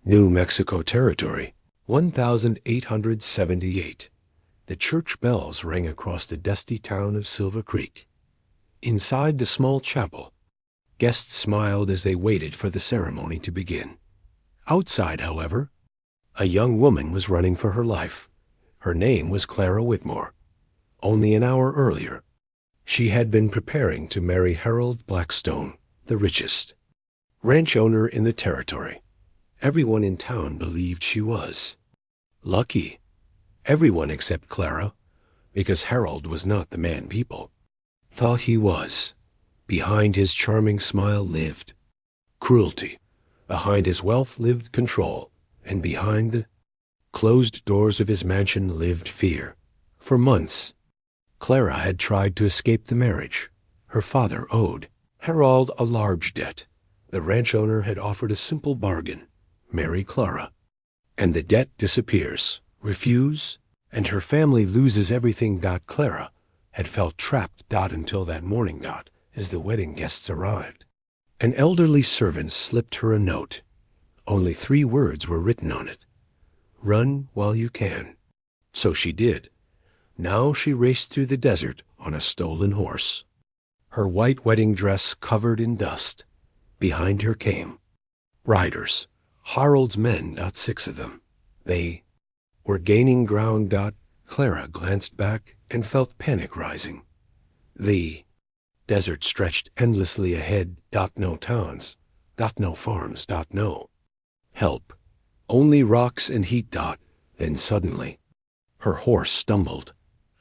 New Mexico Territory, 1878. The church bells rang across the dusty town of Silver Creek. Inside the small chapel, guests smiled as they waited for the ceremony to begin. Outside, however, a young woman was running for her life. Her name was Clara Whitmore. Only an hour earlier, she had been preparing to marry Harold Blackstone, the richest ranch owner in the territory. Everyone in town believed she was. Lucky. Everyone except Clara, because Harold was not the man people thought he was. Behind his charming smile lived cruelty. Behind his wealth lived control. And behind the closed doors of his mansion lived fear. For months, Clara had tried to escape the marriage. Her father owed Harold a large debt. The ranch owner had offered a simple bargain: marry Clara, and the debt disappears. Refuse, and her family loses everything. Clara had felt trapped. Until that morning. As the wedding guests arrived, an elderly servant slipped her a note. Only 3 words were written on it: "Run while you can." So she did. Now she raced through the desert on a stolen horse, her white wedding dress covered in dust. Behind her came riders, Harold's men. 6 of them. They were gaining ground. Clara glanced back and felt panic rising. The desert stretched endlessly ahead. No towns. No farms. No help. Only rocks and heat. Then suddenly, her horse stumbled.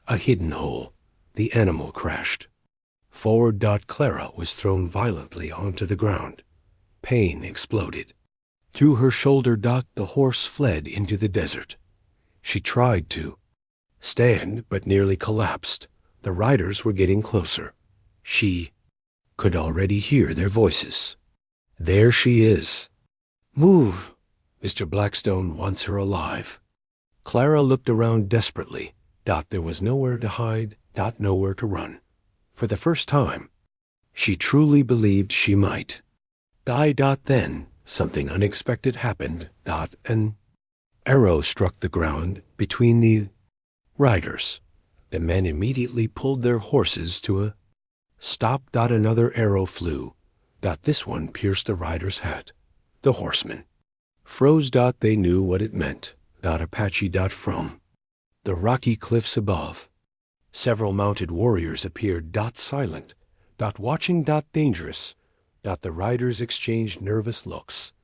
A hidden hole. The animal crashed forward. Clara was thrown violently onto the ground. Pain exploded through her shoulder. The horse fled into the desert. She tried to stand, but nearly collapsed. The riders were getting closer. She could already hear their voices. "There she is. Move. Mr. Blackstone wants her alive." Clara looked around desperately. There was nowhere to hide. Nowhere to run. For the first time, she truly believed she might die. Then something unexpected happened. An arrow struck the ground between the riders. The men immediately pulled their horses to a stop. Another arrow flew. This one pierced the rider's hat. The horsemen froze. They knew what it meant. Apache. From the rocky cliffs above, several mounted warriors appeared. Silent. Watching. Dangerous. The riders exchanged nervous looks.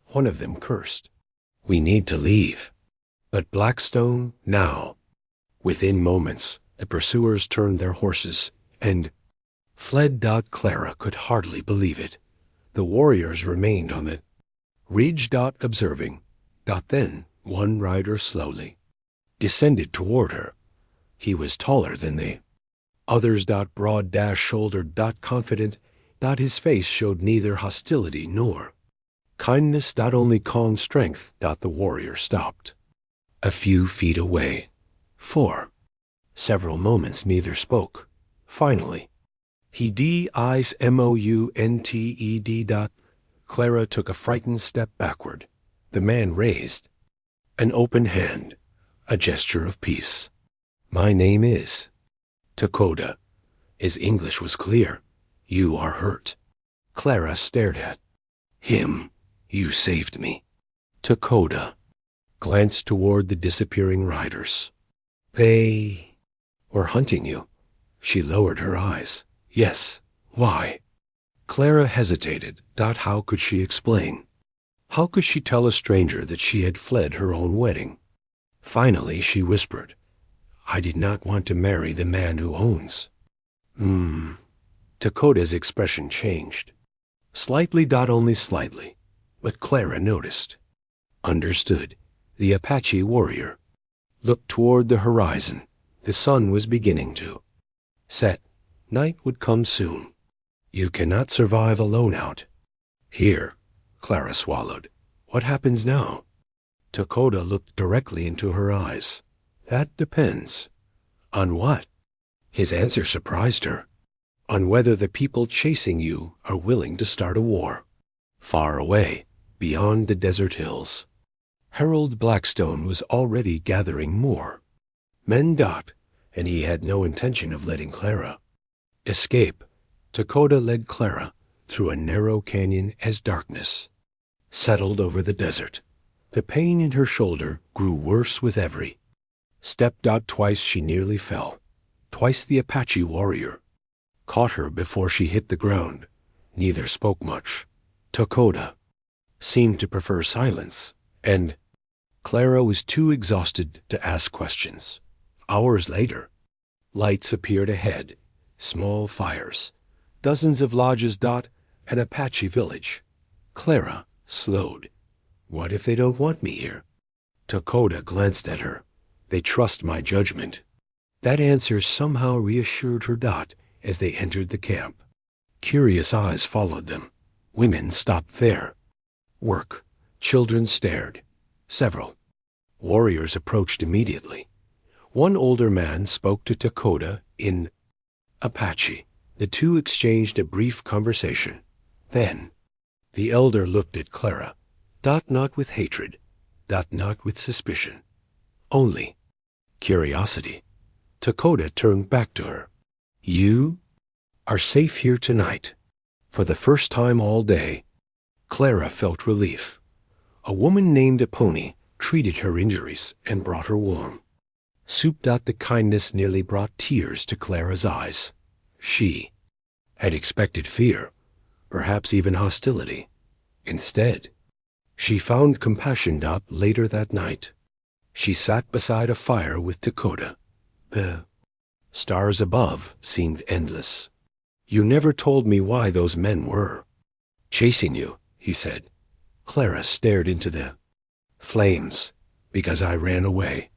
One of them cursed. "We need to leave." But Blackstone, now. Within moments, the pursuers turned their horses and fled. Clara could hardly believe it. The warriors remained on the ridge. Observing. Then one rider slowly descended toward her. He was taller than the others. Broad, shouldered. Confident. His face showed neither hostility nor kindness. Only calm strength. The warrior stopped a few feet away. For several moments neither spoke. Finally, he mounted. Clara took a frightened step backward. The man raised an open hand, a gesture of peace. "My name is Takakota." His English was clear. "You are hurt." Clara stared at him. "You saved me." Takakota glanced toward the disappearing riders. "They were hunting you." She lowered her eyes. "Yes. Why?" Clara hesitated. How could she explain? How could she tell a stranger that she had fled her own wedding? Finally she whispered, "I did not want to marry the man who owns." Takota's expression changed. Slightly. Only slightly. But Clara noticed. Understood. The Apache warrior looked toward the horizon. The sun was beginning to set. Night would come soon. You cannot survive alone out here. Clara swallowed. What happens now? Takakota looked directly into her eyes. That depends. On what? His answer surprised her. On whether the people chasing you are willing to start a war. Far away, beyond the desert hills. Harold Blackstone was already gathering more men. And he had no intention of letting Clara escape. Takakota led Clara through a narrow canyon as darkness settled over the desert. The pain in her shoulder grew worse with every step. Twice she nearly fell. Twice the Apache warrior caught her before she hit the ground. Neither spoke much. Takakota seemed to prefer silence, and Clara was too exhausted to ask questions. Hours later, lights appeared ahead, small fires, dozens of lodges. An Apache village. Clara slowed. What if they don't want me here? Takakota glanced at her. They trust my judgment. That answer somehow reassured her. As they entered the camp, curious eyes followed them. Women stopped there. Work. Children stared. Several warriors approached immediately. One older man spoke to Takakota in Apache. The two exchanged a brief conversation. Then, the elder looked at Clara. Not with hatred. Not with suspicion. Only curiosity. Takakota turned back to her. You are safe here tonight. For the first time all day, Clara felt relief. A woman named Apache treated her injuries and brought her warm soup. The kindness nearly brought tears to Clara's eyes. She had expected fear, perhaps even hostility. Instead, she found compassion. Later that night, she sat beside a fire with Takakota. The stars above seemed endless. You never told me why those men were chasing you, he said. Clara stared into the flames. Because I ran away.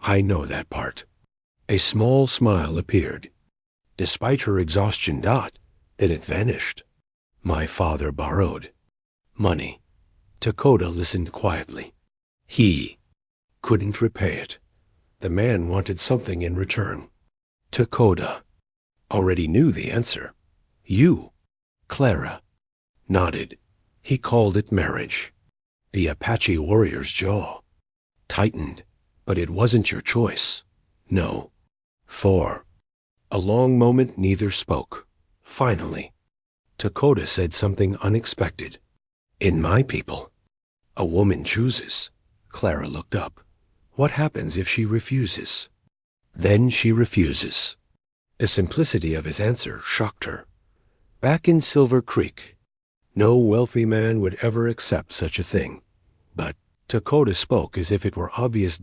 I know that part. A small smile appeared. Despite her exhaustion. Then it vanished. My father borrowed money. Takakota listened quietly. He couldn't repay it. The man wanted something in return. Takakota already knew the answer. You, Clara, nodded. He called it marriage. The Apache warrior's jaw tightened. But it wasn't your choice. No. For a long moment neither spoke. Finally, Takakota said something unexpected. In my people, a woman chooses. Clara looked up. What happens if she refuses? Then she refuses. The simplicity of his answer shocked her. Back in Silver Creek, no wealthy man would ever accept such a thing. But Takakota spoke as if it were obvious.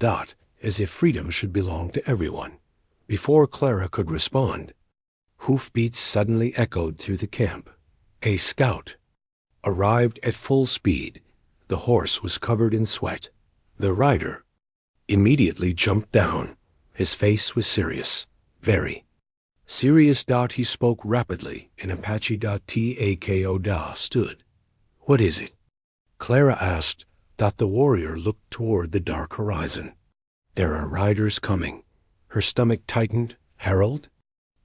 As if freedom should belong to everyone. Before Clara could respond, hoofbeats suddenly echoed through the camp. A scout arrived at full speed. The horse was covered in sweat. The rider immediately jumped down. His face was serious, very serious. He spoke rapidly in Apache. Takakota stood. What is it? Clara asked. The warrior looked toward the dark horizon. There are riders coming. Her stomach tightened. Harold?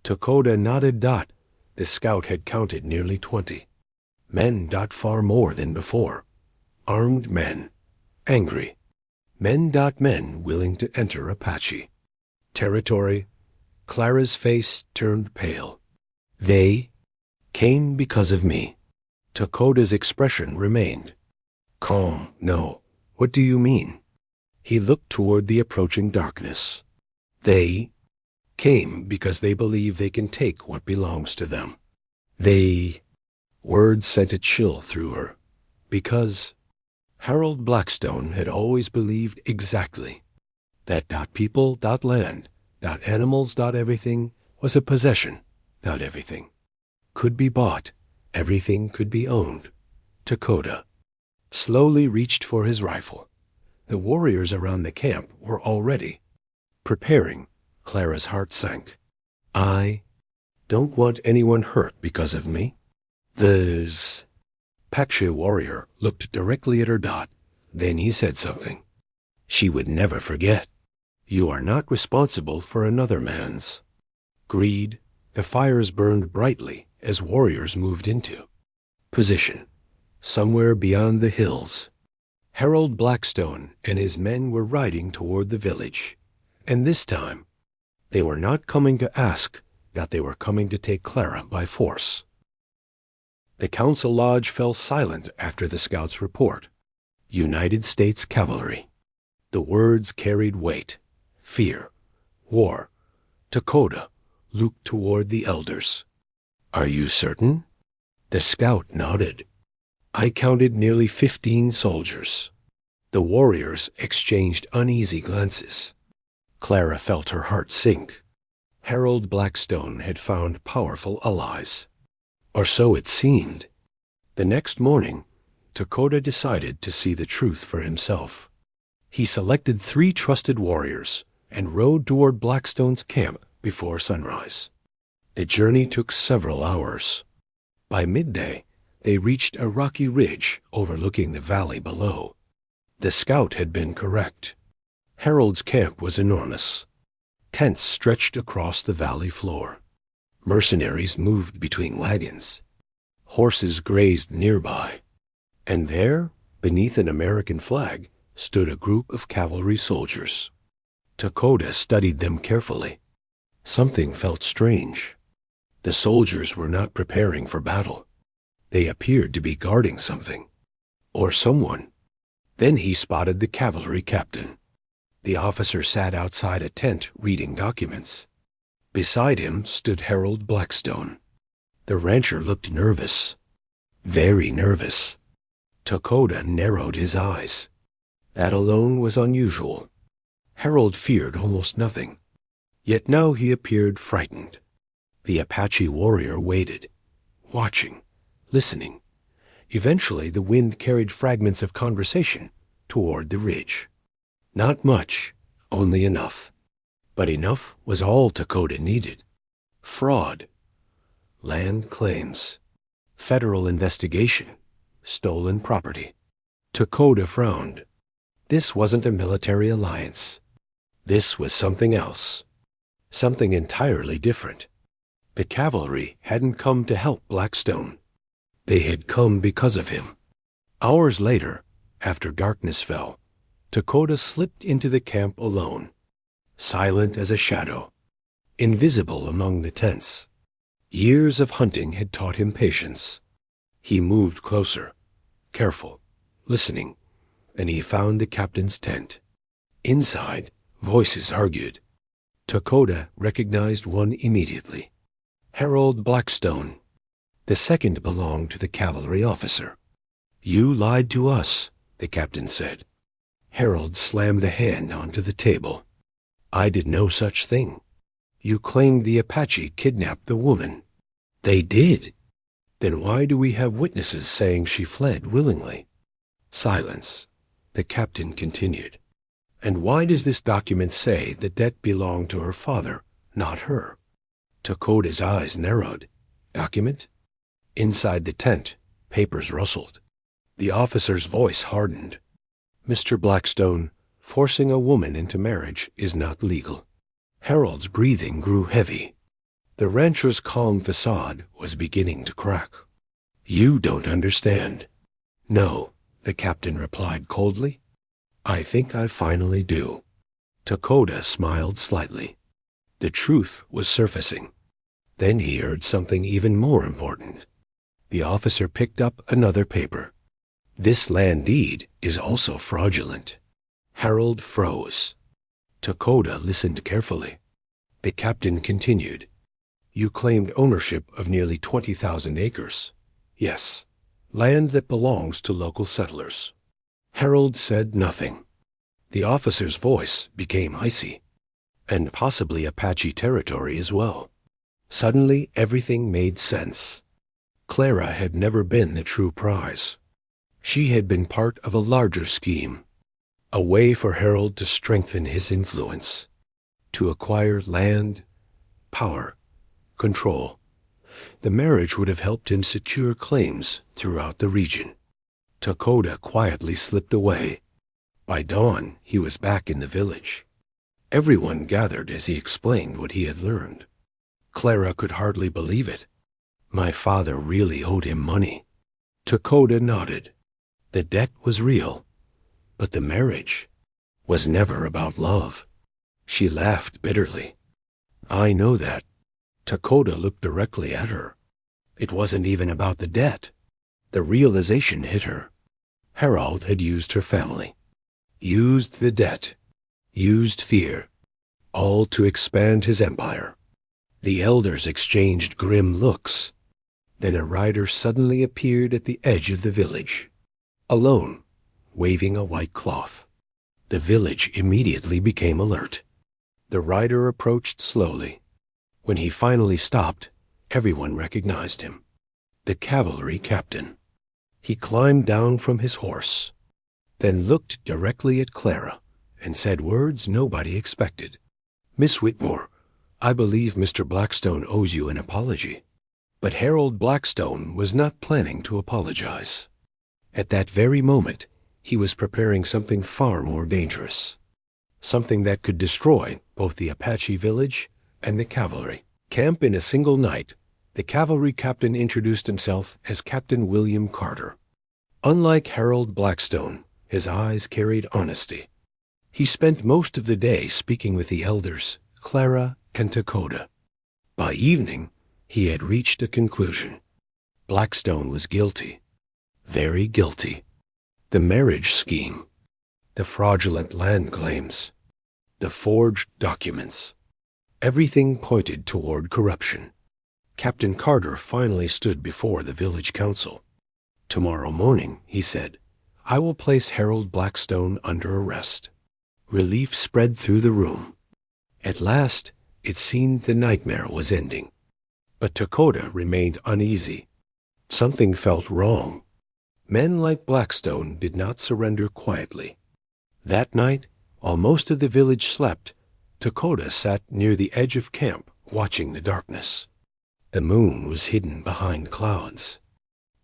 Takakota nodded. The scout had counted nearly 20 men. Far more than before. Armed men. Angry. Men. Men willing to enter Apache territory. Clara's face turned pale. They came because of me. Takota's expression remained calm. No. What do you mean? He looked toward the approaching darkness. They came because they believe they can take what belongs to them. They... Words sent a chill through her. Because Harold Blackstone had always believed exactly that people, land, animals, everything was a possession. Everything could be bought. Everything could be owned. Takakota slowly reached for his rifle. The warriors around the camp were already preparing. Clara's heart sank. I don't want anyone hurt because of me. There's... Apache warrior looked directly at her. Then he said something she would never forget. You are not responsible for another man's greed. The fires burned brightly as warriors moved into position. Somewhere beyond the hills, Harold Blackstone and his men were riding toward the village. And this time, they were not coming to ask, that they were coming to take Clara by force. The council lodge fell silent after the scout's report. United States Cavalry. The words carried weight. Fear. War. Takakota looked toward the elders. "Are you certain?" The scout nodded. "I counted nearly 15 soldiers." The warriors exchanged uneasy glances. Clara felt her heart sink. Harold Blackstone had found powerful allies. Or so it seemed. The next morning, Takakota decided to see the truth for himself. He selected 3 trusted warriors and rode toward Blackstone's camp before sunrise. The journey took several hours. By midday, they reached a rocky ridge overlooking the valley below. The scout had been correct. Harold's camp was enormous. Tents stretched across the valley floor. Mercenaries moved between wagons. Horses grazed nearby. And there, beneath an American flag, stood a group of cavalry soldiers. Takakota studied them carefully. Something felt strange. The soldiers were not preparing for battle. They appeared to be guarding something. Or someone. Then he spotted the cavalry captain. The officer sat outside a tent reading documents. Beside him stood Harold Blackstone. The rancher looked nervous. Very nervous. Takakota narrowed his eyes. That alone was unusual. Harold feared almost nothing. Yet now he appeared frightened. The Apache warrior waited, watching, listening. Eventually the wind carried fragments of conversation toward the ridge. Not much, only enough. But enough was all Takakota needed. Fraud. Land claims. Federal investigation. Stolen property. Takakota frowned. This wasn't a military alliance. This was something else. Something entirely different. The cavalry hadn't come to help Blackstone. They had come because of him. Hours later, after darkness fell, Takakota slipped into the camp alone, silent as a shadow, invisible among the tents. Years of hunting had taught him patience. He moved closer, careful, listening, and he found the captain's tent. Inside, voices argued. Takakota recognized one immediately. Harold Blackstone. The second belonged to the cavalry officer. "You lied to us," the captain said. Harold slammed a hand onto the table. "I did no such thing. You claimed the Apache kidnapped the woman." "They did." "Then why do we have witnesses saying she fled willingly?" Silence. The captain continued. "And why does this document say the debt belonged to her father, not her?" Takota's eyes narrowed. "Document?" Inside the tent, papers rustled. The officer's voice hardened. "Mr. Blackstone, forcing a woman into marriage is not legal." Harold's breathing grew heavy. The rancher's calm facade was beginning to crack. "You don't understand." "No," the captain replied coldly. "I think I finally do." Takakota smiled slightly. The truth was surfacing. Then he heard something even more important. The officer picked up another paper. "This land deed is also fraudulent." Harold froze. Takakota listened carefully. The captain continued. "You claimed ownership of nearly 20,000 acres." "Yes, land that belongs to local settlers." Harold said nothing. The officer's voice became icy. "And possibly Apache territory as well." Suddenly everything made sense. Clara had never been the true prize. She had been part of a larger scheme, a way for Harold to strengthen his influence, to acquire land, power, control. The marriage would have helped him secure claims throughout the region. Takakota quietly slipped away. By dawn, he was back in the village. Everyone gathered as he explained what he had learned. Clara could hardly believe it. My father really owed him money. Takakota nodded. The debt was real, but the marriage was never about love. She laughed bitterly. I know that. Takakota looked directly at her. It wasn't even about the debt. The realization hit her. Harold had used her family, used the debt, used fear, all to expand his empire. The elders exchanged grim looks. Then a rider suddenly appeared at the edge of the village, alone, waving a white cloth. The village immediately became alert. The rider approached slowly. When he finally stopped, everyone recognized him. The cavalry captain. He climbed down from his horse, then looked directly at Clara and said words nobody expected. Miss Whitmore, I believe Mr. Blackstone owes you an apology. But Harold Blackstone was not planning to apologize. At that very moment, he was preparing something far more dangerous. Something that could destroy both the Apache village and the cavalry. Camp in a single night, the cavalry captain introduced himself as Captain William Carter. Unlike Harold Blackstone, his eyes carried honesty. He spent most of the day speaking with the elders, Clara and Takakota. By evening, he had reached a conclusion. Blackstone was guilty, very guilty. The marriage scheme, the fraudulent land claims, the forged documents, everything pointed toward corruption. Captain Carter finally stood before the village council. Tomorrow morning, he said, I will place Harold Blackstone under arrest. Relief spread through the room. At last, it seemed the nightmare was ending. But Takakota remained uneasy. Something felt wrong. Men like Blackstone did not surrender quietly. That night, while most of the village slept, Takakota sat near the edge of camp, watching the darkness. The moon was hidden behind clouds.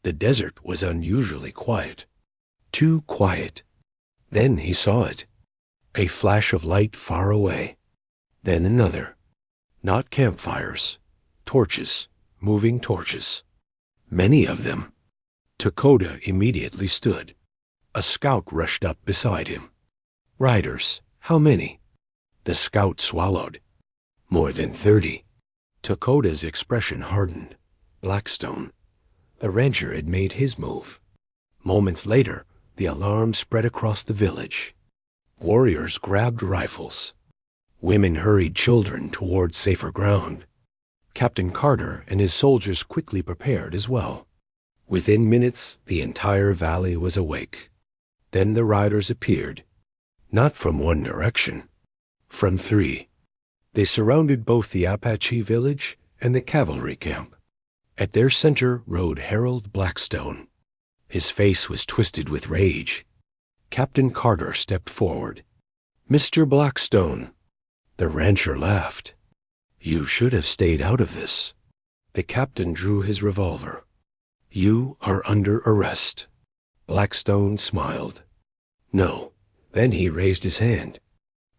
The desert was unusually quiet. Too quiet. Then he saw it. A flash of light far away. Then another. Not campfires. Torches, moving torches. Many of them. Takakota immediately stood. A scout rushed up beside him. Riders, how many? The scout swallowed. More than 30. Takota's expression hardened. Blackstone. The rancher had made his move. Moments later, the alarm spread across the village. Warriors grabbed rifles. Women hurried children toward safer ground. Captain Carter and his soldiers quickly prepared as well. Within minutes, the entire valley was awake. Then the riders appeared. Not from one direction. From 3. They surrounded both the Apache village and the cavalry camp. At their center rode Harold Blackstone. His face was twisted with rage. Captain Carter stepped forward. Mr. Blackstone. The rancher laughed. You should have stayed out of this. The captain drew his revolver. You are under arrest. Blackstone smiled. No. Then he raised his hand.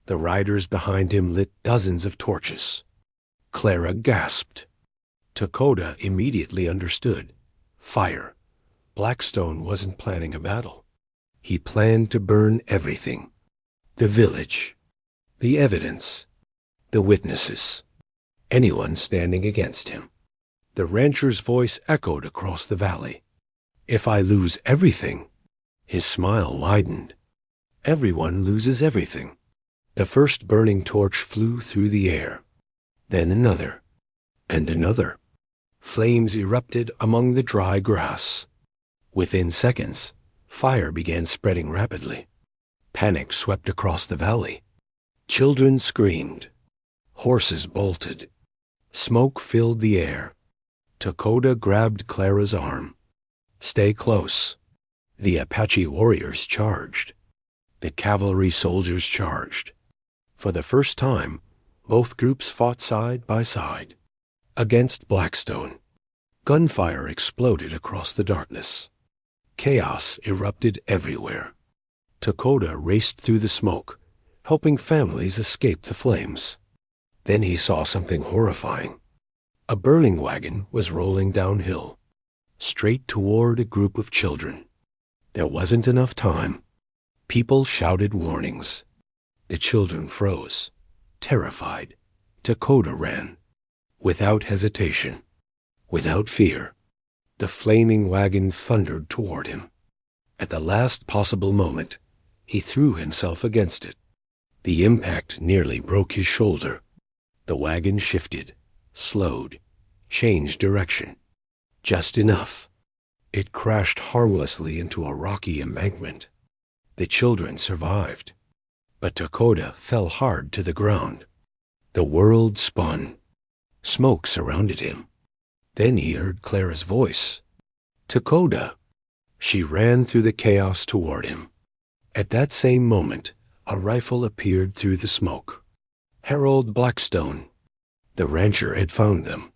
The riders behind him lit dozens of torches. Clara gasped. Takakota immediately understood. Fire. Blackstone wasn't planning a battle. He planned to burn everything. The village. The evidence. The witnesses. Anyone standing against him. The rancher's voice echoed across the valley. If I lose everything, his smile widened. Everyone loses everything. The first burning torch flew through the air. Then another. And another. Flames erupted among the dry grass. Within seconds, fire began spreading rapidly. Panic swept across the valley. Children screamed. Horses bolted. Smoke filled the air. Takakota grabbed Clara's arm. Stay close. The Apache warriors charged. The cavalry soldiers charged. For the first time, both groups fought side by side. Against Blackstone. Gunfire exploded across the darkness. Chaos erupted everywhere. Takakota raced through the smoke, helping families escape the flames. Then he saw something horrifying. A burning wagon was rolling downhill. straight toward a group of children. There wasn't enough time. People shouted warnings. The children froze, terrified. Takakota ran. Without hesitation, without fear, the flaming wagon thundered toward him. At the last possible moment, he threw himself against it. The impact nearly broke his shoulder. The wagon shifted, slowed, changed direction. Just enough. It crashed harmlessly into a rocky embankment. The children survived, but Takakota fell hard to the ground. The world spun. Smoke surrounded him. Then he heard Clara's voice. "Takakota." She ran through the chaos toward him. At that same moment, a rifle appeared through the smoke. Harold Blackstone. The rancher had found them.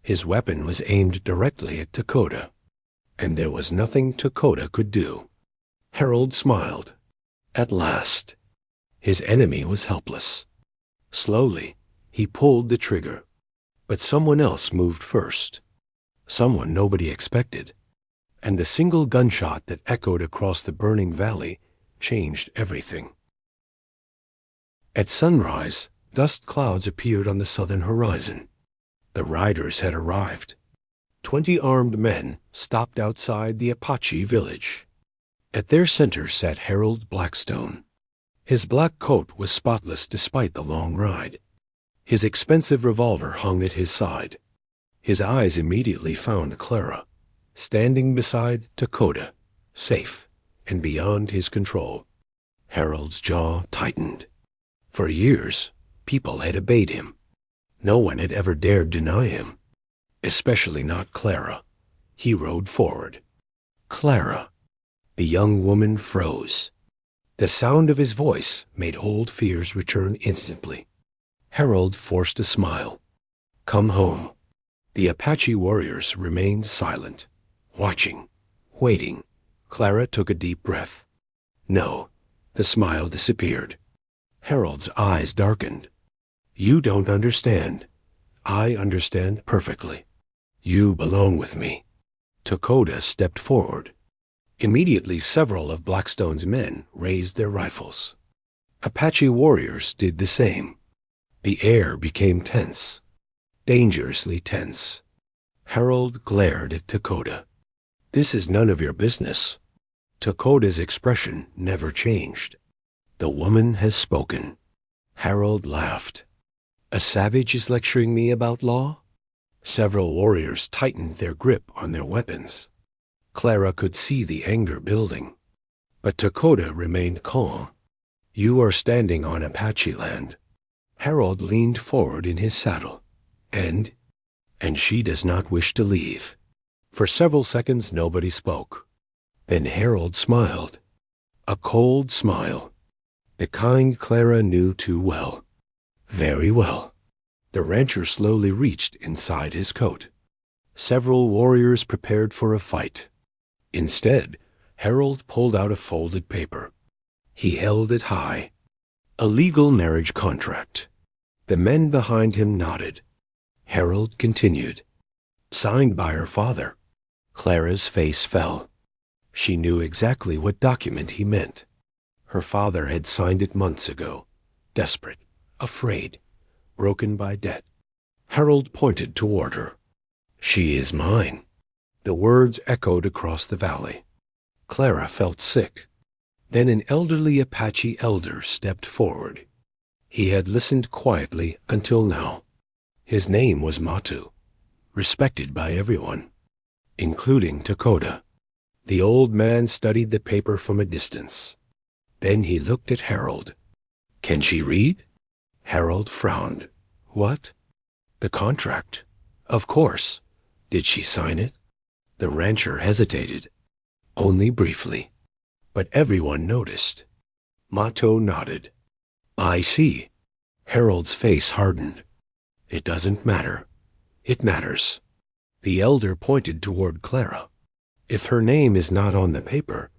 His weapon was aimed directly at Takakota, and there was nothing Takakota could do. Harold smiled. At last. His enemy was helpless. Slowly, he pulled the trigger. But someone else moved first. Someone nobody expected. And the single gunshot that echoed across the burning valley changed everything. At sunrise, dust clouds appeared on the southern horizon. The riders had arrived. 20 armed men stopped outside the Apache village. At their center sat Harold Blackstone. His black coat was spotless despite the long ride. His expensive revolver hung at his side. His eyes immediately found Clara, standing beside Takakota, safe and beyond his control. Harold's jaw tightened. For years, people had obeyed him. No one had ever dared deny him, especially not Clara. He rode forward. Clara. The young woman froze. The sound of his voice made old fears return instantly. Harold forced a smile. "Come home." The Apache warriors remained silent, watching, waiting. Clara took a deep breath. No, the smile disappeared. Harold's eyes darkened. "You don't understand. I understand perfectly. You belong with me." Takakota stepped forward. Immediately several of Blackstone's men raised their rifles. Apache warriors did the same. The air became tense, dangerously tense. Harold glared at Takakota. "This is none of your business." Takota's expression never changed. "The woman has spoken." Harold laughed. "A savage is lecturing me about law?" Several warriors tightened their grip on their weapons. Clara could see the anger building. But Takakota remained calm. "You are standing on Apache land." Harold leaned forward in his saddle. And she does not wish to leave." For several seconds nobody spoke. Then Harold smiled. A cold smile. The kind Clara knew too well. Very well. The rancher slowly reached inside his coat. Several warriors prepared for a fight. Instead, Harold pulled out a folded paper. He held it high. A legal marriage contract. The men behind him nodded. Harold continued. "Signed by her father." Clara's face fell. She knew exactly what document he meant. Her father had signed it months ago, desperate, afraid, broken by debt. Harold pointed toward her. "She is mine." The words echoed across the valley. Clara felt sick. Then an elderly Apache elder stepped forward. He had listened quietly until now. His name was Matu, respected by everyone, including Takakota. The old man studied the paper from a distance. Then he looked at Harold. "Can she read?" Harold frowned. "What?" "The contract." "Of course. Did she sign it?" The rancher hesitated. Only briefly. But everyone noticed. Mato nodded. "I see." Harold's face hardened. "It doesn't matter." "It matters." The elder pointed toward Clara. "If her name is not on the paper,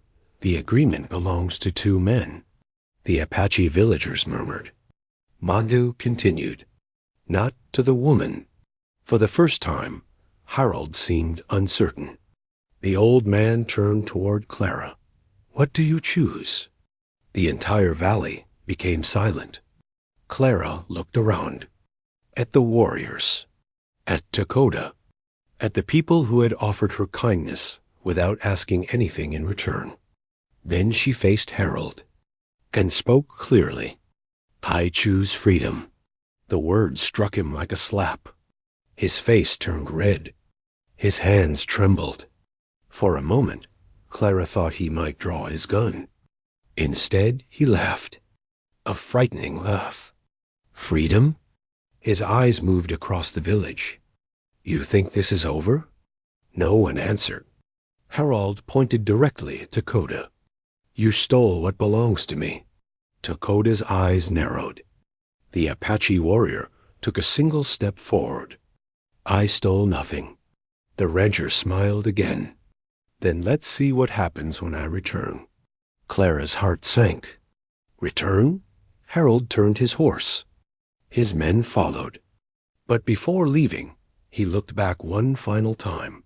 the agreement belongs to 2 men." The Apache villagers murmured. Mandu continued. "Not to the woman." For the first time, Harold seemed uncertain. The old man turned toward Clara. What do you choose? The entire valley became silent. Clara looked around. At the warriors. At Takakota. At the people who had offered her kindness without asking anything in return. Then she faced Harold and spoke clearly. I choose freedom. The words struck him like a slap. His face turned red. His hands trembled. For a moment, Clara thought he might draw his gun. Instead, he laughed. A frightening laugh. Freedom? His eyes moved across the village. You think this is over? No one answered. Harold pointed directly at Takakota. You stole what belongs to me. Takota's eyes narrowed. The Apache warrior took a single step forward. I stole nothing. The rancher smiled again. Then let's see what happens when I return. Clara's heart sank. Return? Harold turned his horse. His men followed. But before leaving, he looked back one final time,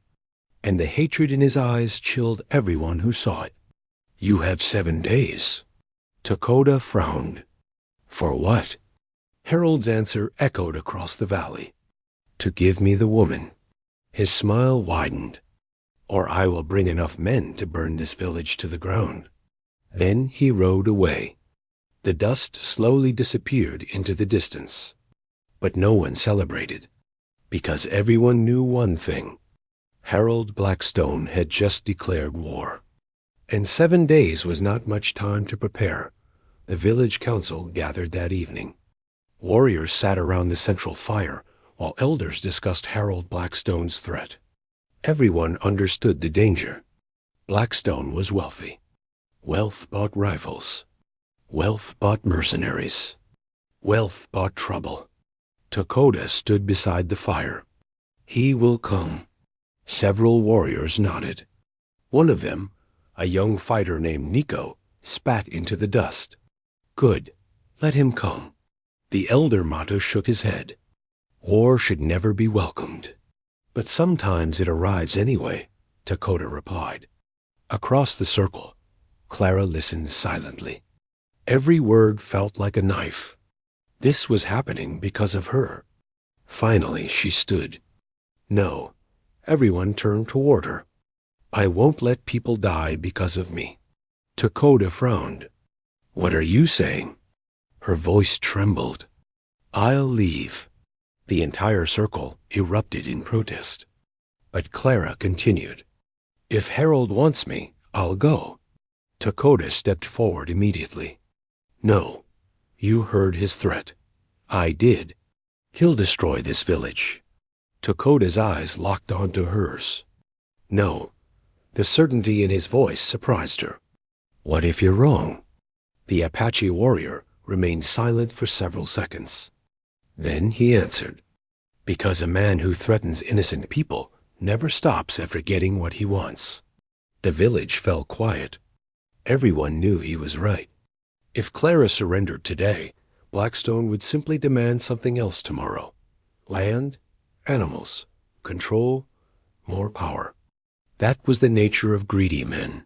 and the hatred in his eyes chilled everyone who saw it. You have 7 days. Takakota frowned. For what? Harold's answer echoed across the valley. To give me the woman. His smile widened. Or I will bring enough men to burn this village to the ground. Then he rode away. The dust slowly disappeared into the distance. But no one celebrated, because everyone knew one thing. Harold Blackstone had just declared war. And 7 days was not much time to prepare. The village council gathered that evening. Warriors sat around the central fire, while elders discussed Harold Blackstone's threat. Everyone understood the danger. Blackstone was wealthy. Wealth bought rifles. Wealth bought mercenaries. Wealth bought trouble. Takakota stood beside the fire. He will come. Several warriors nodded. One of them, a young fighter named Nico, spat into the dust. Good. Let him come. The elder Mato shook his head. War should never be welcomed. But sometimes it arrives anyway, Takakota replied. Across the circle, Clara listened silently. Every word felt like a knife. This was happening because of her. Finally, she stood. No. Everyone turned toward her. I won't let people die because of me. Takakota frowned. What are you saying? Her voice trembled. I'll leave. The entire circle erupted in protest. But Clara continued. If Harold wants me, I'll go. Takakota stepped forward immediately. No. You heard his threat. I did. He'll destroy this village. Takota's eyes locked onto hers. No. The certainty in his voice surprised her. What if you're wrong? The Apache warrior remained silent for several seconds. Then he answered, because a man who threatens innocent people never stops after getting what he wants. The village fell quiet. Everyone knew he was right. If Clara surrendered today, Blackstone would simply demand something else tomorrow. Land, animals, control, more power. That was the nature of greedy men.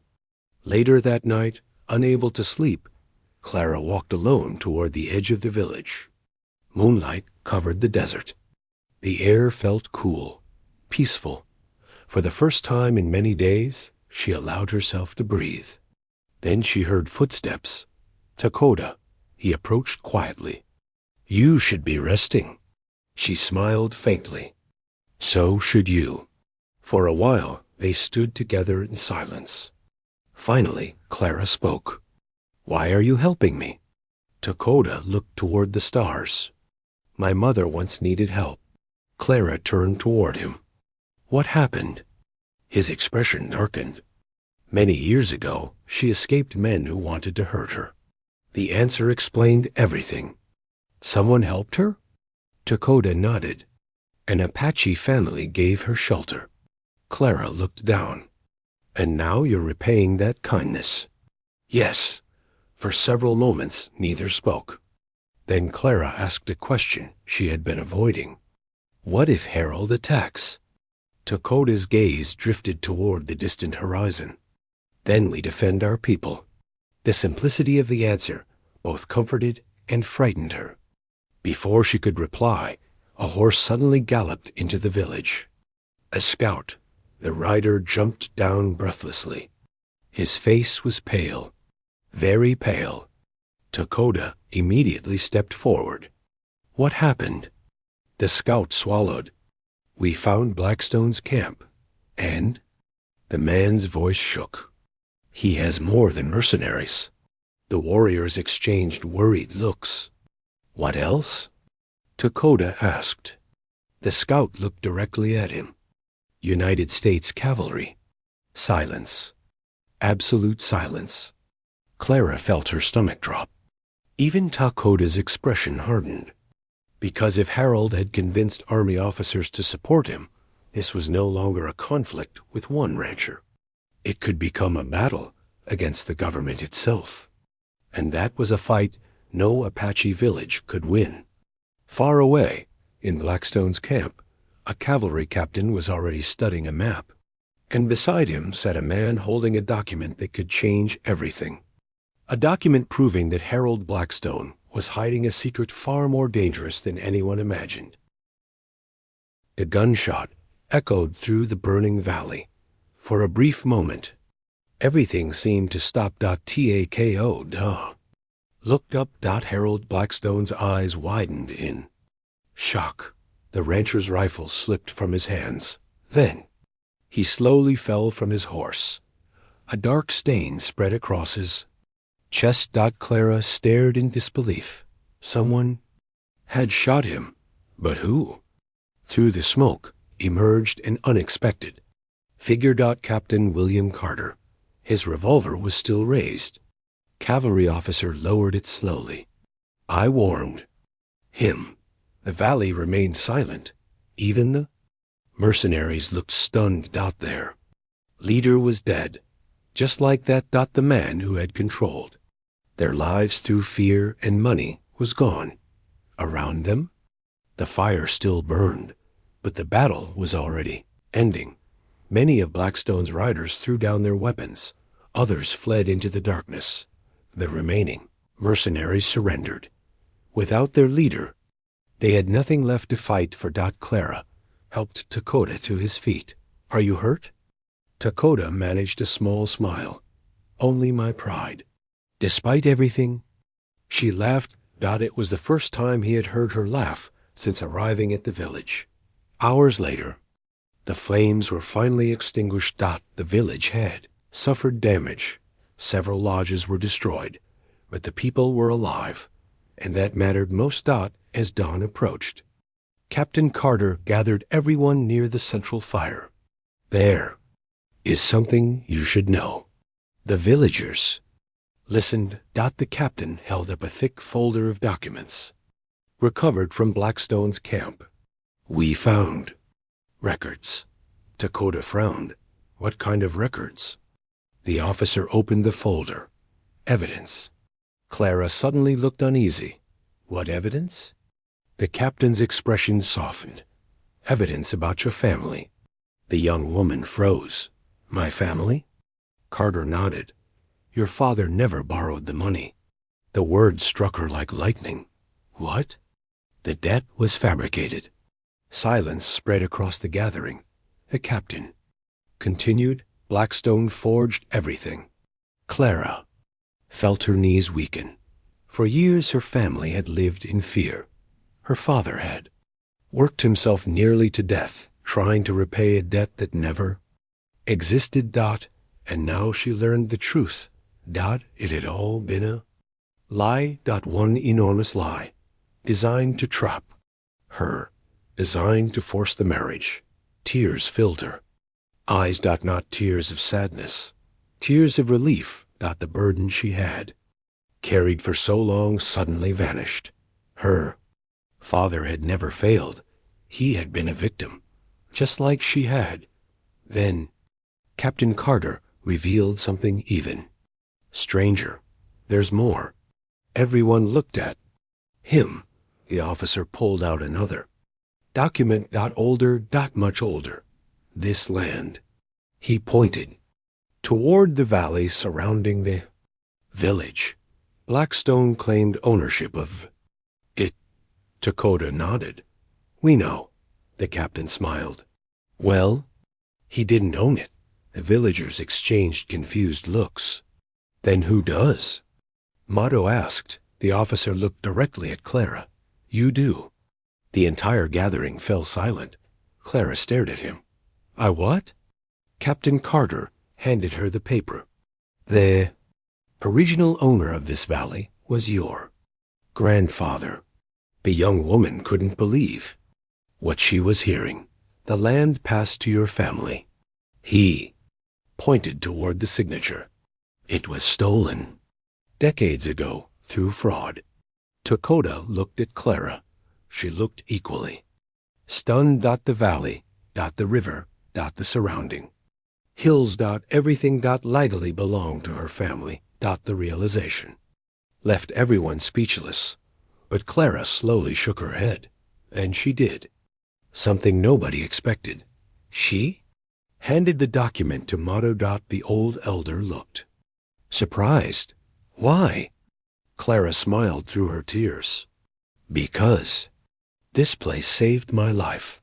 Later that night, unable to sleep, Clara walked alone toward the edge of the village. Moonlight covered the desert. The air felt cool, peaceful. For the first time in many days, she allowed herself to breathe. Then she heard footsteps. Takakota. He approached quietly. You should be resting. She smiled faintly. So should you. For a while, they stood together in silence. Finally, Clara spoke. Why are you helping me? Takakota looked toward the stars. My mother once needed help. Clara turned toward him. What happened? His expression darkened. Many years ago, she escaped men who wanted to hurt her. The answer explained everything. Someone helped her? Takakota nodded. An Apache family gave her shelter. Clara looked down. And now you're repaying that kindness. Yes. For several moments, neither spoke. Then Clara asked a question she had been avoiding. What if Harold attacks? Takota's gaze drifted toward the distant horizon. Then we defend our people. The simplicity of the answer both comforted and frightened her. Before she could reply, a horse suddenly galloped into the village. A scout. The rider jumped down breathlessly. His face was pale, very pale. Takakota immediately stepped forward. What happened? The scout swallowed. We found Blackstone's camp, and the man's voice shook. He has more than mercenaries. The warriors exchanged worried looks. What else? Takakota asked. The scout looked directly at him. United States cavalry. Silence. Absolute silence. Clara felt her stomach drop. Even Takota's expression hardened. Because if Harold had convinced army officers to support him, this was no longer a conflict with one rancher. It could become a battle against the government itself. And that was a fight no Apache village could win. Far away, in Blackstone's camp, a cavalry captain was already studying a map, and beside him sat a man holding a document that could change everything. A document proving that Harold Blackstone was hiding a secret far more dangerous than anyone imagined. A gunshot echoed through the burning valley. For a brief moment, everything seemed to stop. Takakota looked up. Harold Blackstone's eyes widened in shock. The rancher's rifle slipped from his hands. Then he slowly fell from his horse. A dark stain spread across his chest. Clara stared in disbelief. Someone had shot him. But who? Through the smoke emerged an unexpected figure. Captain William Carter. His revolver was still raised. Cavalry officer lowered it slowly. I warned him. The valley remained silent. Even the mercenaries looked stunned. Their leader was dead. Just like that. The man who had controlled their lives through fear and money was gone. Around them, the fire still burned, but the battle was already ending. Many of Blackstone's riders threw down their weapons. Others fled into the darkness. The remaining mercenaries surrendered. Without their leader, they had nothing left to fight for. Clara helped Takakota to his feet. Are you hurt? Takakota managed a small smile. Only my pride. Despite everything, she laughed. It was the first time he had heard her laugh since arriving at the village. Hours later, the flames were finally extinguished. The village had suffered damage. Several lodges were destroyed, but the people were alive, and that mattered most. As dawn approached, Captain Carter gathered everyone near the central fire. There is something you should know. The villagers listened. The captain held up a thick folder of documents recovered from Blackstone's camp. We found records. Takakota frowned. What kind of records? The officer opened the folder. Evidence. Clara suddenly looked uneasy. What evidence? The captain's expression softened. Evidence about your family. The young woman froze. My family? Carter nodded. Your father never borrowed the money. The words struck her like lightning. What? The debt was fabricated. Silence spread across the gathering. The captain continued. Blackstone forged everything. Clara felt her knees weaken. For years her family had lived in fear. Her father had worked himself nearly to death, trying to repay a debt that never existed. And now she learned the truth. It had all been a lie. One enormous lie, designed to trap her, designed to force the marriage. Tears filled her eyes. Not tears of sadness, tears of relief. The burden she had carried for so long suddenly vanished. Her father had never failed. He had been a victim, just like she had. Then Captain Carter revealed something even stranger. There's more. Everyone looked at him. The officer pulled out another document. Older. Much older. this land. He pointed toward the valley surrounding the village. Blackstone claimed ownership of it. Takakota nodded. We know. The captain smiled. Well, he didn't own it. The villagers exchanged confused looks. Then who does? Motto asked. The officer looked directly at Clara. You do. The entire gathering fell silent. Clara stared at him. I what? Captain Carter handed her the paper. The original owner of this valley was your grandfather. The young woman couldn't believe what she was hearing. The land passed to your family. He pointed toward the signature. It was stolen decades ago through fraud. Takakota looked at Clara. She looked equally stunned. The valley, the river, the surrounding hills, everything lightly belonged to her family. The realization left everyone speechless. But Clara slowly shook her head, and she did something nobody expected. She handed the document to Motto. The old elder looked surprised. Why? Clara smiled through her tears. Because this place saved my life.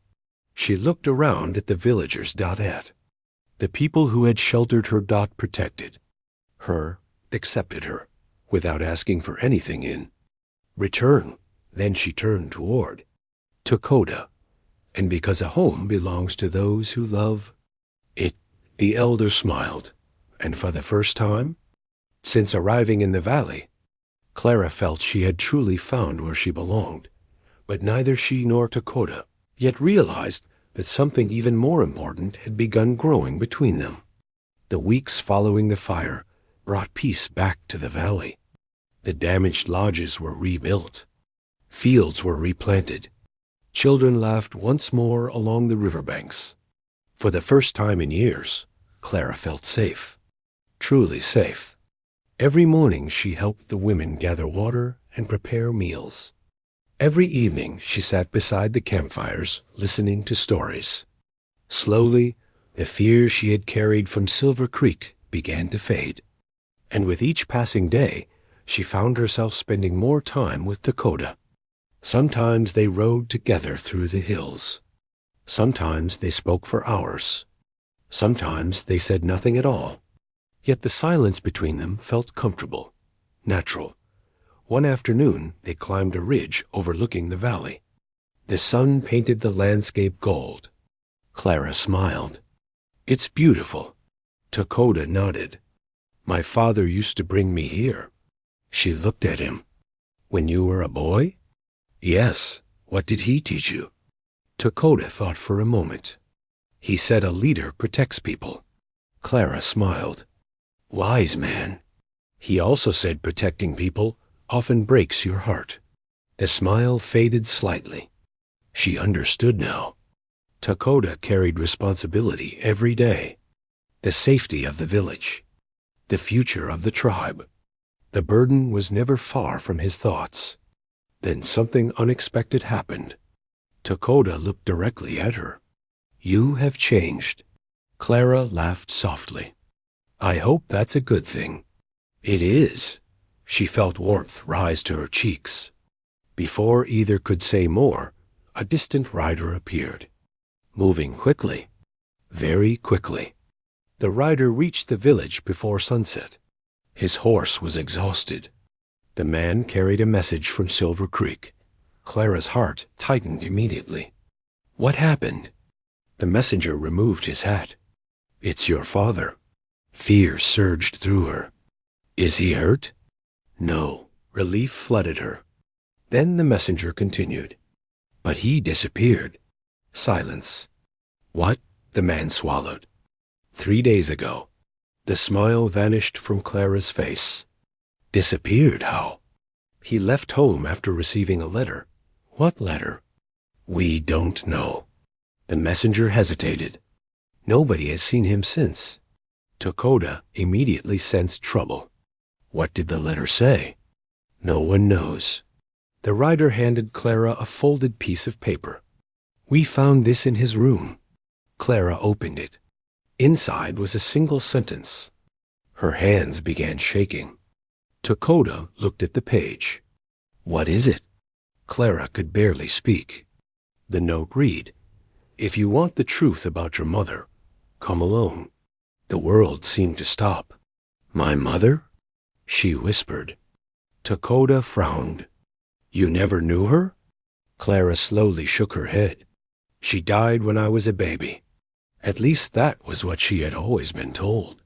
She looked around at the villagers. At the people who had sheltered her. Protected her, accepted her, without asking for anything in return. Then she turned toward Takakota. And because a home belongs to those who love it, the elder smiled. And for the first time since arriving in the valley, Clara felt she had truly found where she belonged. But neither she nor Takakota yet realized that something even more important had begun growing between them. The weeks following the fire brought peace back to the valley. The damaged lodges were rebuilt. Fields were replanted. Children laughed once more along the riverbanks. For the first time in years, Clara felt safe, truly safe. Every morning she helped the women gather water and prepare meals. Every evening she sat beside the campfires, listening to stories. Slowly, the fear she had carried from Silver Creek began to fade. And with each passing day, she found herself spending more time with Takakota. Sometimes they rode together through the hills. Sometimes they spoke for hours. Sometimes they said nothing at all. Yet the silence between them felt comfortable, natural. One afternoon, they climbed a ridge overlooking the valley. The sun painted the landscape gold. Clara smiled. It's beautiful. Takakota nodded. My father used to bring me here. She looked at him. When you were a boy? Yes. What did he teach you? Takakota thought for a moment. He said a leader protects people. Clara smiled. Wise man. He also said protecting people often breaks your heart. The smile faded slightly. She understood now. Takakota carried responsibility every day. The safety of the village. The future of the tribe. The burden was never far from his thoughts. Then something unexpected happened. Takakota looked directly at her. You have changed. Clara laughed softly. I hope that's a good thing. It is. She felt warmth rise to her cheeks. Before either could say more, a distant rider appeared, moving quickly, very quickly. The rider reached the village before sunset. His horse was exhausted. The man carried a message from Silver Creek. Clara's heart tightened immediately. What happened? The messenger removed his hat. It's your father. Fear surged through her. Is he hurt? No. Relief flooded her. Then the messenger continued. But he disappeared. Silence. What? The man swallowed. 3 days ago. The smile vanished from Clara's face. Disappeared how? He left home after receiving a letter. What letter? We don't know. The messenger hesitated. Nobody has seen him since. Takakota immediately sensed trouble. What did the letter say? No one knows. The rider handed Clara a folded piece of paper. We found this in his room. Clara opened it. Inside was a single sentence. Her hands began shaking. Takakota looked at the page. "What is it?" Clara could barely speak. The note read, "If you want the truth about your mother, come alone." The world seemed to stop. "My mother?" she whispered. Takakota frowned. "You never knew her?" Clara slowly shook her head. "She died when I was a baby." At least that was what she had always been told.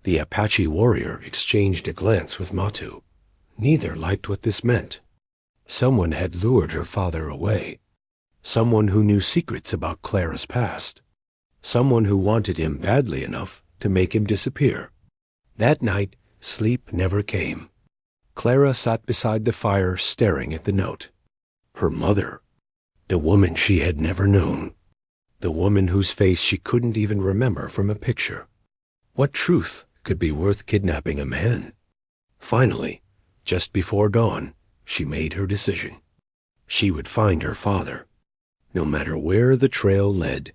The Apache warrior exchanged a glance with Matu. Neither liked what this meant. Someone had lured her father away. Someone who knew secrets about Clara's past. Someone who wanted him badly enough to make him disappear. That night, sleep never came. Clara sat beside the fire staring at the note. Her mother. The woman she had never known. The woman whose face she couldn't even remember from a picture. What truth could be worth kidnapping a man? Finally, just before dawn, she made her decision. She would find her father, no matter where the trail led.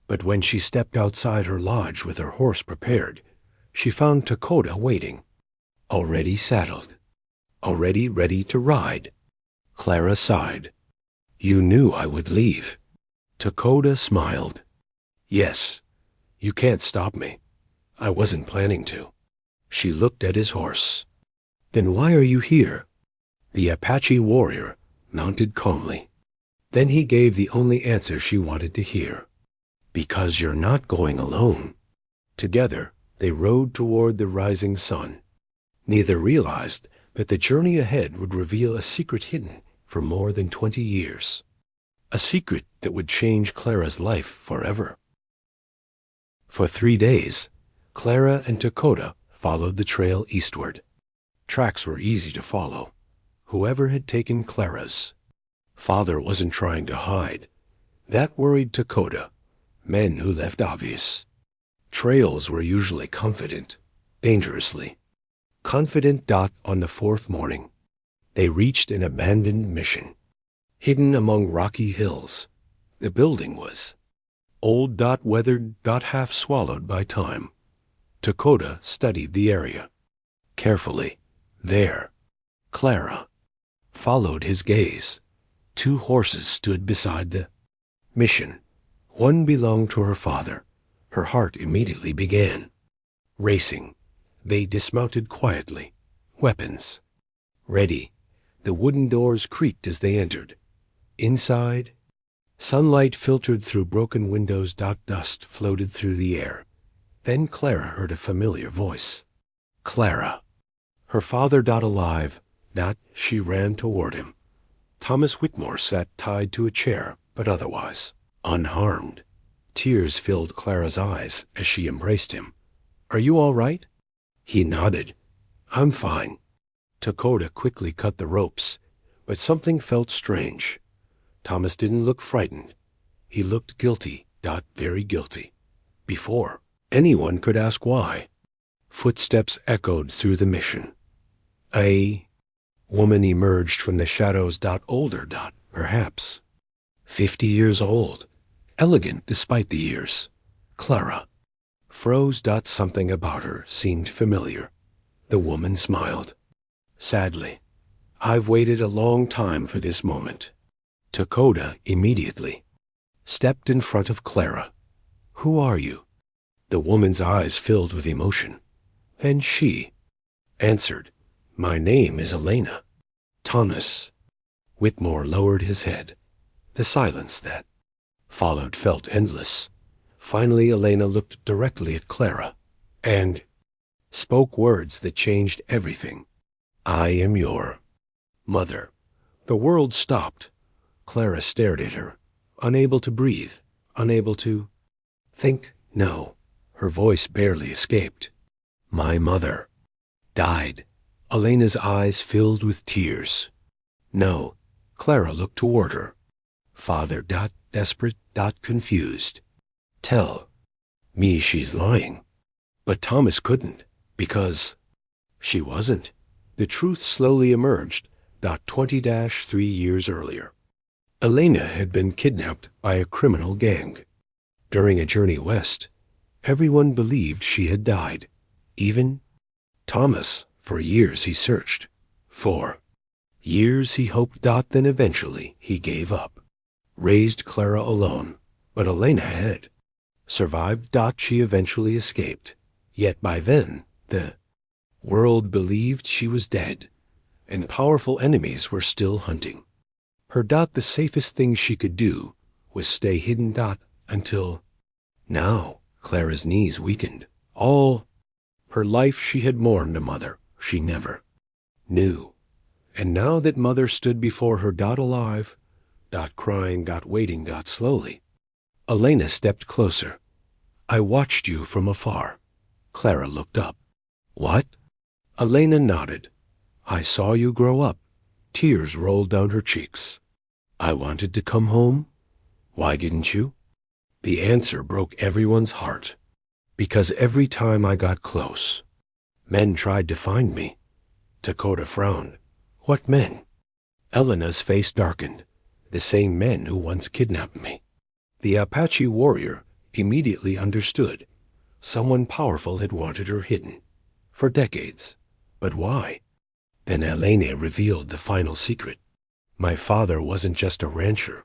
But when she stepped outside her lodge with her horse prepared, she found Takakota waiting, already saddled, already ready to ride. Clara sighed. "You knew I would leave." Takakota smiled. "Yes, you can't stop me. I wasn't planning to." She looked at his horse. "Then why are you here?" The Apache warrior mounted calmly. Then he gave the only answer she wanted to hear. "Because you're not going alone." Together, they rode toward the rising sun. Neither realized that the journey ahead would reveal a secret hidden for more than 20 years. A secret that would change Clara's life forever. For 3 days, Clara and Takakota followed the trail eastward. Tracks were easy to follow. Whoever had taken Clara's. Father wasn't trying to hide. That worried Takakota. Men who left obvious. Trails were usually confident, dangerously. Confident. On the 4th morning, they reached an abandoned mission. Hidden among rocky hills, the building was. Old. Weathered. Half swallowed by time. Takakota studied the area. Carefully. There. Clara. Followed his gaze. 2 horses stood beside the mission. One belonged to her father. Her heart immediately began racing. They dismounted quietly. Weapons. Ready. The wooden doors creaked as they entered. Inside, sunlight filtered through broken windows. Dust floated through the air. Then Clara heard a familiar voice. Clara. Her father. Alive. She ran toward him. Thomas Whitmore sat tied to a chair, but otherwise unharmed. Tears filled Clara's eyes as she embraced him. "Are you all right?" He nodded. "I'm fine." Takakota quickly cut the ropes, but something felt strange. Thomas didn't look frightened. He looked guilty. Very guilty. Before anyone could ask why. Footsteps echoed through the mission. A woman emerged from the shadows. Older. Perhaps 50 years old. Elegant despite the years. Clara. Froze. Something about her seemed familiar. The woman smiled. Sadly, "I've waited a long time for this moment." Takakota immediately stepped in front of Clara. "Who are you?" The woman's eyes filled with emotion. Then she answered, "My name is Elena." Thomas Whitmore lowered his head. The silence that followed felt endless. Finally, Elena looked directly at Clara and spoke words that changed everything. "I am your mother." The world stopped. Clara stared at her, unable to breathe, unable to think. "No." Her voice barely escaped. "My mother died." Elena's eyes filled with tears. "No." Clara looked toward her. "Father. Desperate. Confused. Tell me she's lying." But Thomas couldn't, because she wasn't. The truth slowly emerged. 20-3 years earlier. Elena had been kidnapped by a criminal gang. During a journey west, everyone believed she had died. Even Thomas. For years he searched. For years he hoped. Then eventually he gave up. Raised Clara alone, but Elena had survived. She eventually escaped. Yet by then, the world believed she was dead, and powerful enemies were still hunting her. The safest thing she could do was stay hidden. Until now, Clara's knees weakened. All her life she had mourned a mother she never knew. And now that mother stood before her. Alive. Crying. Waiting. Slowly, Elena stepped closer. I watched you from afar. Clara looked up. What? Elena nodded. I saw you grow up. Tears rolled down her cheeks. I wanted to come home. Why didn't you? The answer broke everyone's heart. Because every time I got close, men tried to find me. Takakota frowned. What men? Elena's face darkened. The same men who once kidnapped me. The Apache warrior immediately understood. Someone powerful had wanted her hidden for decades. But why? Then Elena revealed the final secret. My father wasn't just a rancher.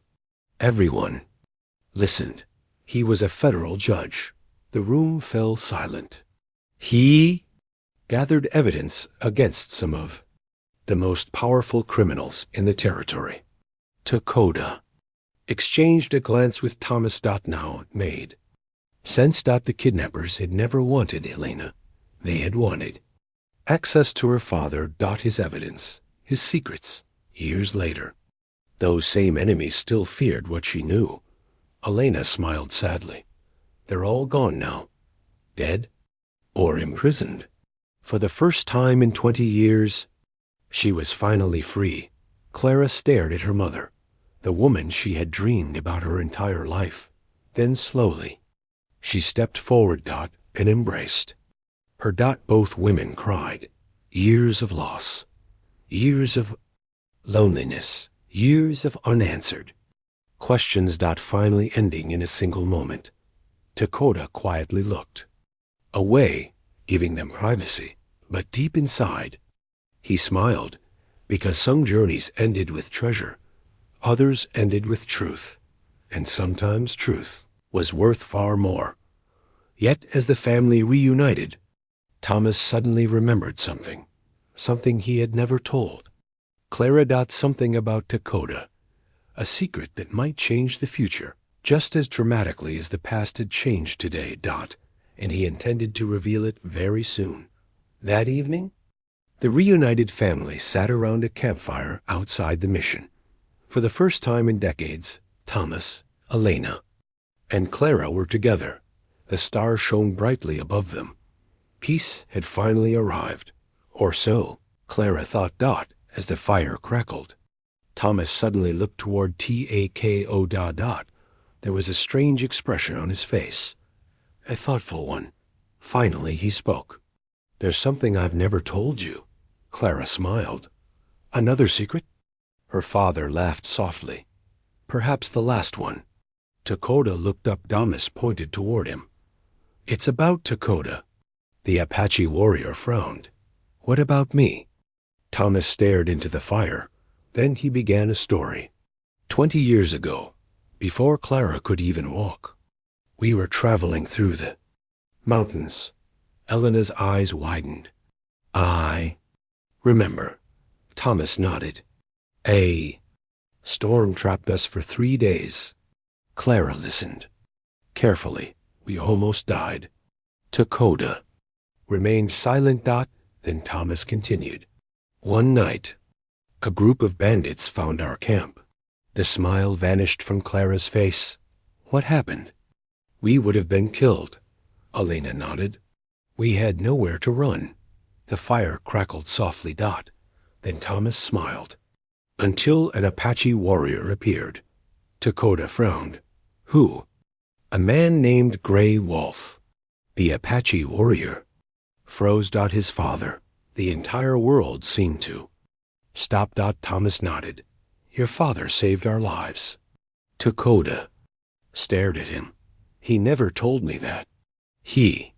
Everyone listened. He was a federal judge. The room fell silent. He gathered evidence against some of the most powerful criminals in the territory. Takakota exchanged a glance with Thomas. Now it made sense. The kidnappers had never wanted Elena. They had wanted access to her father. His evidence, his secrets. Years later, those same enemies still feared what she knew. Elena smiled sadly. They're all gone now. Dead or imprisoned. For the first time in 20 years, she was finally free. Clara stared at her mother, the woman she had dreamed about her entire life. Then slowly, she stepped forward. And embraced her. Both women cried. Years of loss. Years of loneliness. Years of unanswered questions. Finally ending in a single moment. Takakota quietly looked away, giving them privacy. But deep inside, he smiled, because some journeys ended with treasure, others ended with truth, and sometimes truth was worth far more. Yet as the family reunited, Thomas suddenly remembered something he had never told Clara. Something about Takakota, a secret that might change the future, just as dramatically as the past had changed today. And he intended to reveal it very soon. That evening, the reunited family sat around a campfire outside the mission. For the first time in decades, Thomas, Elena, and Clara were together. The stars shone brightly above them. Peace had finally arrived. Or so Clara thought. As the fire crackled, Thomas suddenly looked toward Takakota. There was a strange expression on his face, a thoughtful one. Finally he spoke. There's something I've never told you. Clara smiled. Another secret? Her father laughed softly. Perhaps the last one. Takakota looked up. Thomas pointed toward him. It's about Takakota. The Apache warrior frowned. What about me? Thomas stared into the fire. Then he began a story. 20 years ago, before Clara could even walk, we were traveling through the mountains. Elena's eyes widened. I remember. Thomas nodded. A storm trapped us for 3 days. Clara listened carefully. We almost died. Takakota remained silent. Then Thomas continued. One night, a group of bandits found our camp. The smile vanished from Clara's face. What happened? We would have been killed. Elena nodded. We had nowhere to run. The fire crackled softly. Then Thomas smiled. Until an Apache warrior appeared. Takakota frowned. Who? A man named Gray Wolf. The Apache warrior froze. His father. The entire world seemed to stop. Thomas nodded. Your father saved our lives. Takakota stared at him. He never told me that. He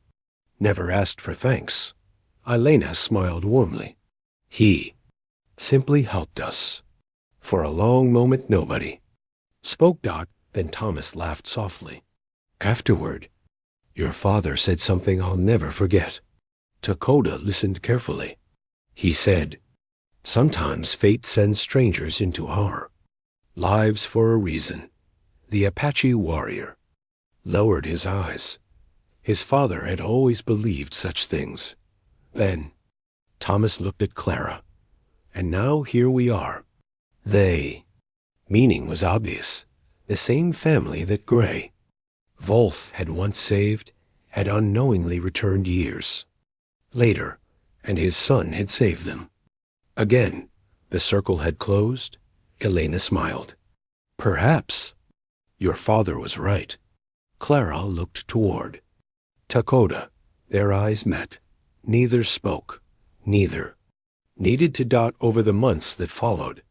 never asked for thanks. Elena smiled warmly. He simply helped us. For a long moment nobody spoke. Then Thomas laughed softly. Afterward, your father said something I'll never forget. Takakota listened carefully. He said, sometimes fate sends strangers into our lives for a reason. The Apache warrior lowered his eyes. His father had always believed such things. Then Thomas looked at Clara. And now here we are. They. Meaning was obvious. The same family that Gray Wolf had once saved had unknowingly returned years later, and his son had saved them. Again, the circle had closed. Elena smiled. Perhaps your father was right. Clara looked toward Takakota. Their eyes met. Neither spoke. Neither needed to dot over the months that followed.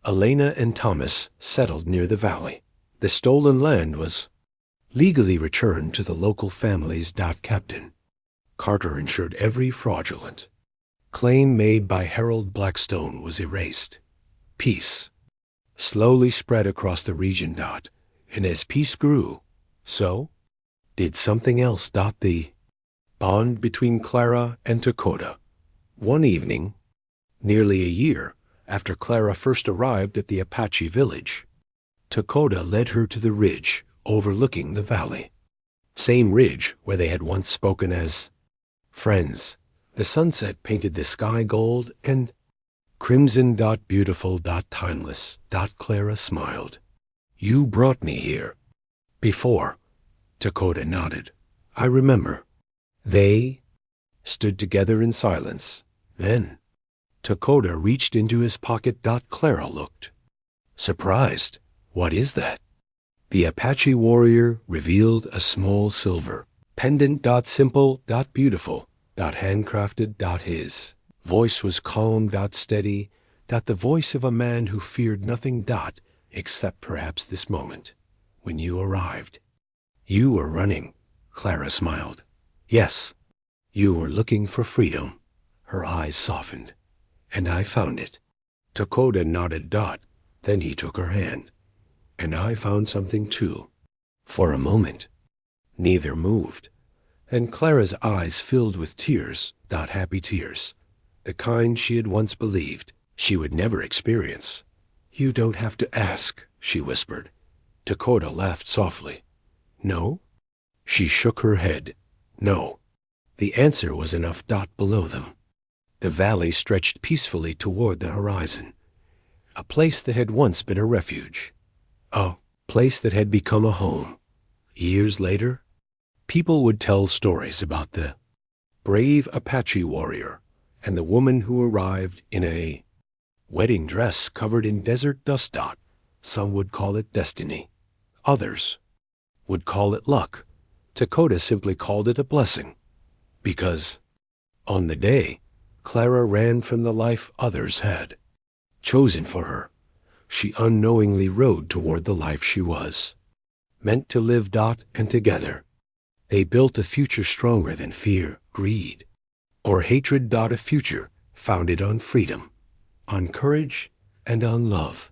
Elena and Thomas settled near the valley. The stolen land was legally returned to the local families. Captain Carter ensured every fraudulent claim made by Harold Blackstone was erased. Peace slowly spread across the region. And as peace grew, so did something else. The bond between Clara and Takakota. One evening, nearly a year after Clara first arrived at the Apache village, Takakota led her to the ridge overlooking the valley. Same ridge where they had once spoken as friends. The sunset painted the sky gold and crimson. Beautiful. Timeless. Clara smiled. You brought me here before. Takakota nodded. I remember. They stood together in silence. Then Takakota reached into his pocket. Clara looked surprised. What is that? The Apache warrior revealed a small silver pendant. Simple. Beautiful. Handcrafted. His voice was calm. Steady. The voice of a man who feared nothing. Except perhaps this moment, when you arrived. You were running. Clara smiled. Yes. You were looking for freedom. Her eyes softened. And I found it. Takakota nodded. Then he took her hand. And I found something too. For a moment, neither moved. And Clara's eyes filled with tears. Happy tears. The kind she had once believed she would never experience. You don't have to ask, she whispered. Takakota laughed softly. No? She shook her head. No. The answer was enough. Below them, the valley stretched peacefully toward the horizon. A place that had once been a refuge. A place that had become a home. Years later, people would tell stories about the brave Apache warrior and the woman who arrived in a wedding dress covered in desert dust. Some would call it destiny. Others would call it luck. Takakota simply called it a blessing. Because on the day Clara ran from the life others had chosen for her, she unknowingly rode toward the life she was meant to live. And together, they built a future stronger than fear, greed, or hatred. A future founded on freedom, on courage, and on love.